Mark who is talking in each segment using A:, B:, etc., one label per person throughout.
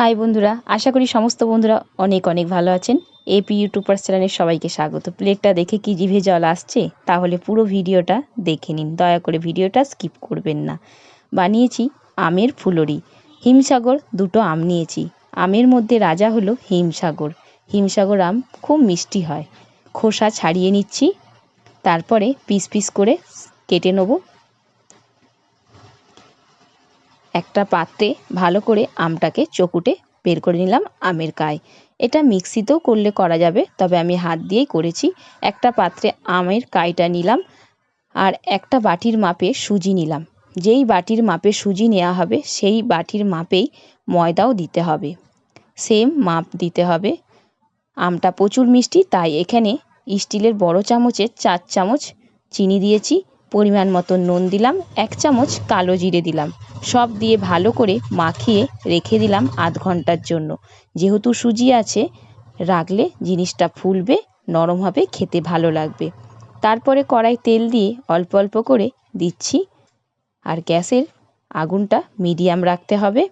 A: High বন্ধুরা, আশা করি সমস্ত বন্ধুরা অনেক অনেক ভালো আছেন। এপি ইউটিউবার্স চ্যানেলের সবাইকে স্বাগত। প্লেটটা দেখে কি জিভে জল আসছে? তাহলে পুরো ভিডিওটা দেখে নিন, দয়া করে ভিডিওটা স্কিপ করবেন না। বানিয়েছি আমের ফুলুরি। হিমসাগর দুটো আম নিয়েছি। আমের মধ্যে রাজা হলো হিমসাগর। হিমসাগর আম খুব মিষ্টি হয়। খোসা ছাড়িয়ে নিচ্ছি, তারপরে পিস পিস করে কেটে নেব। একটা পাত্রে ভালো করে আমটাকে চকুটে বের করে নিলাম আমের কাই। এটা মিক্সিতেও করলে করা যাবে, তবে আমি হাত দিয়েই করেছি। একটা পাত্রে আমের কাইটা নিলাম, আর একটা বাটির মাপে সুজি নিলাম। যেই বাটির মাপে সুজি নেওয়া হবে সেই বাটির মাপেই ময়দাও দিতে হবে, সেম মাপ দিতে হবে। আমটা প্রচুর মিষ্টি, তাই এখানে স্টিলের বড় চামচে 4 চামচ চিনি দিয়েছি। পরিমাণ মতো নুন দিলাম, 1 চামচ কালো জিরে দিলাম। সব দিয়ে ভালো করে মাখিয়ে রেখে দিলাম আধ ঘন্টার জন্য। যেহেতু সুজি আছে, রাখলে জিনিসটা ফুলবে, নরম হবে, খেতে ভালো লাগবে। তারপরে কড়াই তেল দিয়ে অল্প অল্প করে দিচ্ছি, আর গ্যাসের আগুনটা মিডিয়াম রাখতে হবে,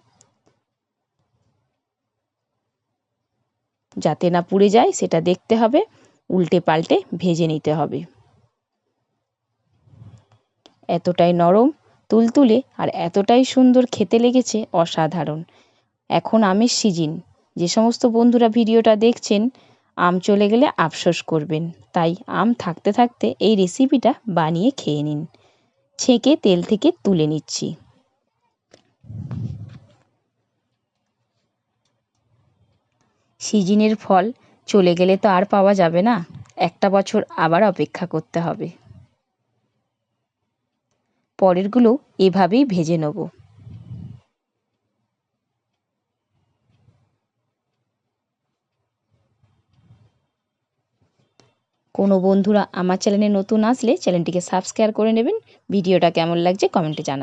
A: যাতে না পুড়ে যায় সেটা দেখতে হবে। উল্টে পাল্টে ভেজে নিতে হবে। এতটাই নরম, তুলতুলে আর এতটাই সুন্দর খেতে লেগেছে, অসাধারণ। এখন আমের সিজন। যে সমস্ত বন্ধুরা ভিডিওটা দেখছেন, আম চলে গেলে আফসোস করবেন, তাই আম থাকতে থাকতে এই রেসিপিটা বানিয়ে খেয়ে নিন। ছেঁকে তেল থেকে তুলে নিচ্ছি। সিজনের ফল চলে গেলে তো আর পাওয়া যাবে না, একটা বছর আবার অপেক্ষা করতে হবে। পরেরগুলো এভাবেই ভেজে নেব। কোনো বন্ধুরা আমার চ্যানেলে নতুন আসলে চ্যানেলটিকে সাবস্ক্রাইব করে নেবেন। ভিডিওটা কেমন লাগছে কমেন্টে জানাবেন।